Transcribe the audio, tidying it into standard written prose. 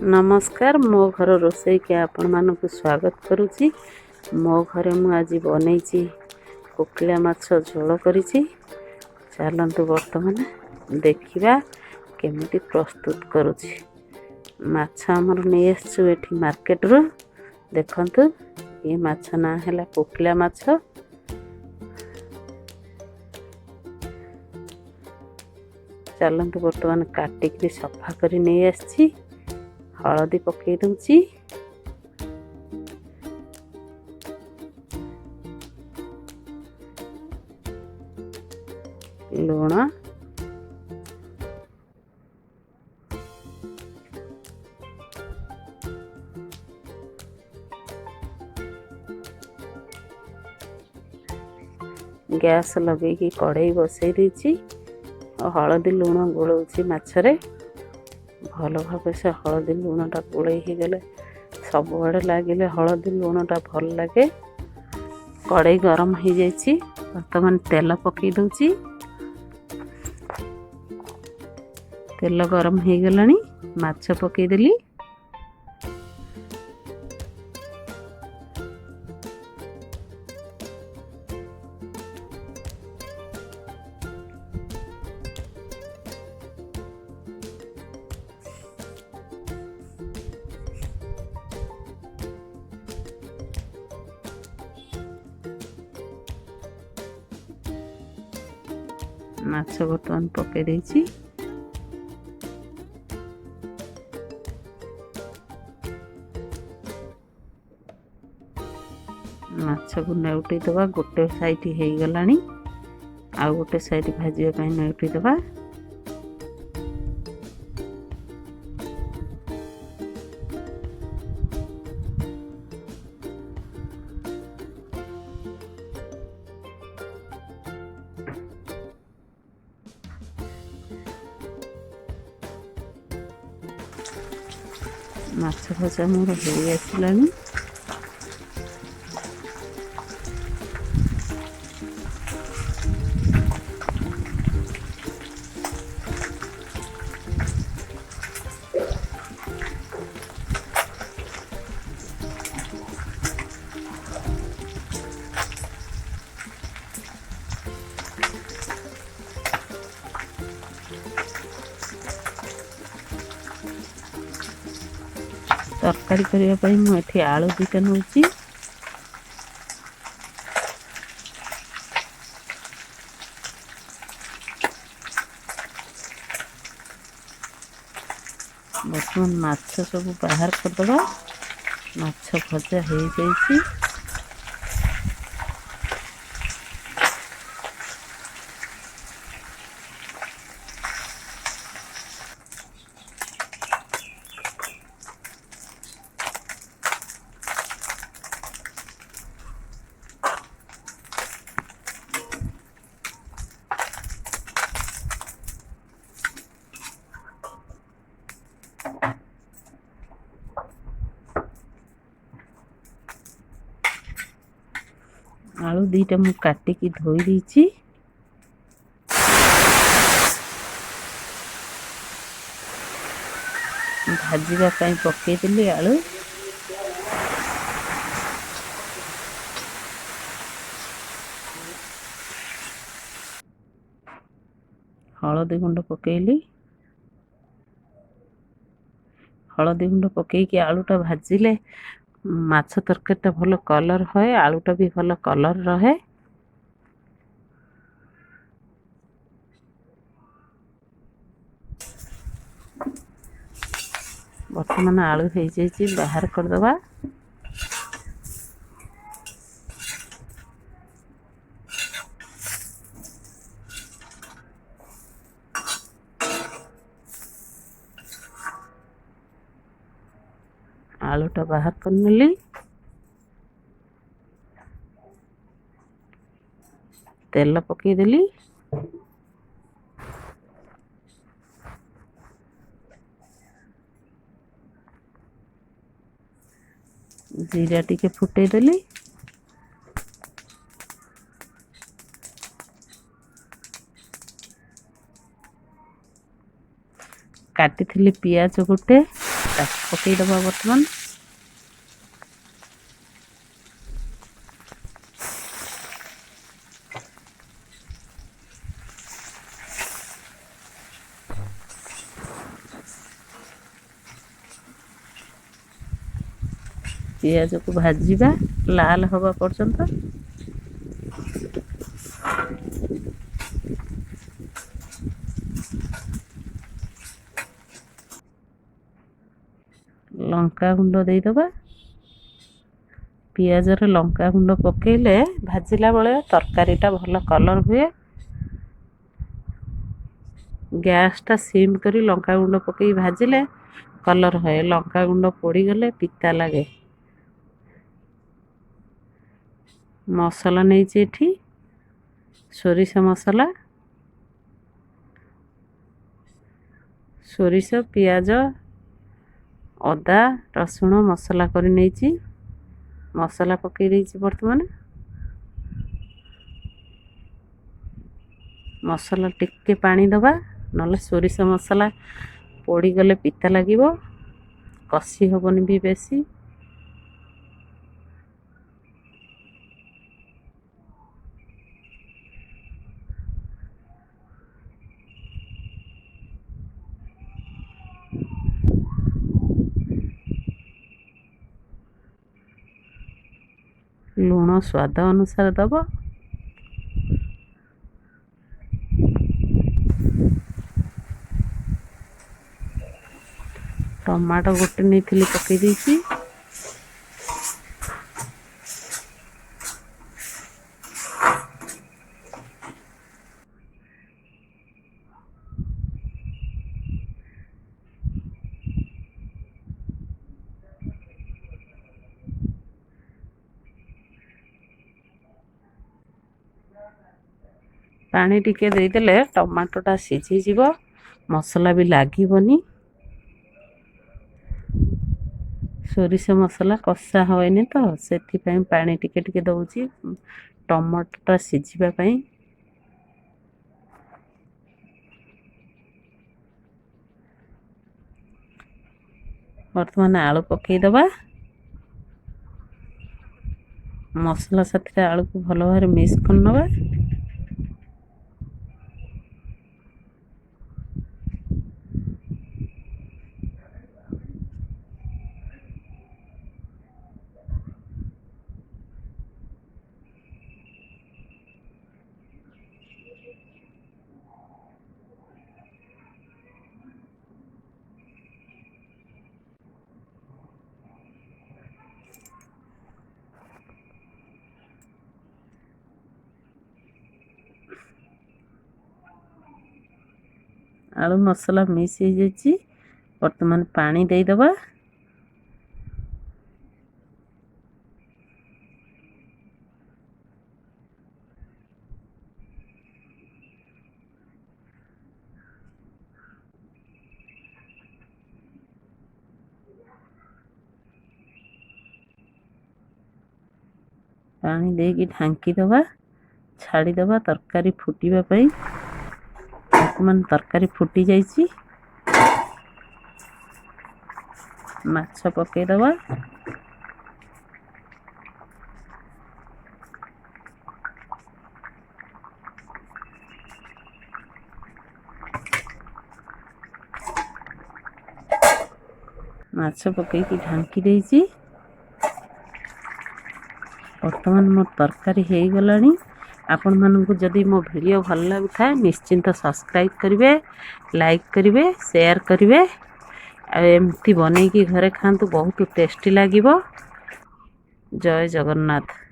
नमस्कार मो घर रोसई के आपण मानक स्वागत करुच्ची। मो घरे मु आज बनई कोकिला माछ झोल करिछि। चलतु वर्तमान देखिबा केमिति प्रस्तुत करुछि। माछ हमर नहीं आसछु एठी मार्केट रो। देखंतु ये माछ ना हैला कोकिला माछ। चलतु वर्तमान काटिक सफा करी नहीं आसछि। हलदी पकई दूची, लुण, गैस लगे कड़ई बसई देछि। हलदी लुण गोलौछि माछरे। भल भाव से हलदी लुणटा गोलई हो गले सब आड़े लगे हलदी लुणटा भल लगे। कड़ई गरम हो जाइछि। वर्तमान तेल पकई दूची। तेल गरम हो गलानी। माछ पकई देली। माछ बर्तमान पकई देछि। माछ को नेउटी दबा। गोटे साइड हो गलानी। आ गोटे साइड भाजिया ପାଇଁ नेउटी दबा। माछ भजा मोर हो आसलानी। तरकारी करने पर मुझे आलू दुटा नौची। बर्तमान माछ सब बाहर करदे। माछ भजा हो जाइए। आलू दीटा मु काटिकी धोई दीची। भाजीबा ପାଇଁ पकई देली आलू। हलदी गुंड पकईली। हलदी गुंड पकईकी आलूटा भाजिले माछ तरकारीटा भल कलर है। आलूटा भी भल कलर रहे। वर्तमान आलू हो जाइए। बाहर करदबा। आलूटा बाहर कर नेली। तेल पकई देली। जीरा टिके फुटई देली। काटी पियाज गोटे ତାକୁ ପକେଇଦେବା ବର୍ତ୍ତମାନ। ପିଆଜକୁ ଭାଜିବା ଲାଲ ହେବା ପର୍ଯ୍ୟନ୍ତ। ଲଙ୍କା ଗୁଣ୍ଡ ଦେଇଦେବା। ପିଆଜରେ ଲଙ୍କା ଗୁଣ୍ଡ ପକେଇଲେ ଭାଜିଲା ବେଳେ ତରକାରୀଟା ଭଲ କଲର୍ ହୁଏ। ଗ୍ୟାସ୍ଟା ସିମ୍ କରି ଲଙ୍କା ଗୁଣ୍ଡ ପକେଇ ଭାଜିଲେ କଲର୍ ହୁଏ। ଲଙ୍କା ଗୁଣ୍ଡ ପୋଡ଼ିଗଲେ ପିତା ଲାଗେ। ମସଲା ନେଇଛି ଏଠି ସୋରିଷ ମସଲା, ସୋରିଷ, ପିଆଜ, ଅଦା, ରସୁଣ ମସଲା କରି ନେଇଛି। ମସଲା ପକେଇ ଦେଇଛି ବର୍ତ୍ତମାନ। ମସଲା ଟିକେ ପାଣି ଦେବା, ନହେଲେ ସୋରିଷ ମସଲା ପୋଡ଼ିଗଲେ ପିତା ଲାଗିବ, କଷି ହେବନି ବି ବେଶୀ। ଲୁଣ ସ୍ୱାଦ ଅନୁସାରେ ଦେବ। ଟମାଟୋ ଗୋଟେ ନେଇଥିଲି ପକେଇ ଦେଇଛି। ପାଣି ଟିକେ ଦେଇଦେଲେ ଟମାଟୋଟା ସିଝିଯିବ, ମସଲା ବି ଲାଗିବନି। ସୋରିଷ ମସଲା କଷା ହଏନି ତ ସେଥିପାଇଁ ପାଣି ଟିକେ ଟିକେ ଦେଉଛି ଟମାଟୋଟା ସିଝିବା ପାଇଁ। ବର୍ତ୍ତମାନ ଆଳୁ ପକେଇଦେବା। ମସଲା ସାଥିରେ ଆଳୁକୁ ଭଲ ଭାବରେ ମିକ୍ସ କରିନେବା। ଆଳୁ ମସଲା ମିକ୍ସ ହେଇଯାଇଛି। ବର୍ତ୍ତମାନ ପାଣି ଦେଇଦେବା। ପାଣି ଦେଇକି ଢାଙ୍କି ଦେବା, ଛାଡ଼ିଦେବା ତରକାରୀ ଫୁଟିବା ପାଇଁ। ବର୍ତ୍ତମାନ ତରକାରୀ ଫୁଟି ଯାଇଛି। ମାଛ ପକେଇଦେବା। ମାଛ ପକେଇକି ଢାଙ୍କି ଦେଇଛି। ବର୍ତ୍ତମାନ ମୋ ତରକାରୀ ହେଇଗଲାଣି। ଆପଣମାନଙ୍କୁ ଯଦି ମୋ ଭିଡ଼ିଓ ଭଲ ଲାଗୁଥାଏ ନିଶ୍ଚିନ୍ତ ସବସ୍କ୍ରାଇବ୍ କରିବେ, ଲାଇକ୍ କରିବେ, ସେୟାର କରିବେ। ଆଉ ଏମିତି ବନେଇକି ଘରେ ଖାଆନ୍ତୁ, ବହୁତ ଟେଷ୍ଟି ଲାଗିବ। ଜୟ ଜଗନ୍ନାଥ।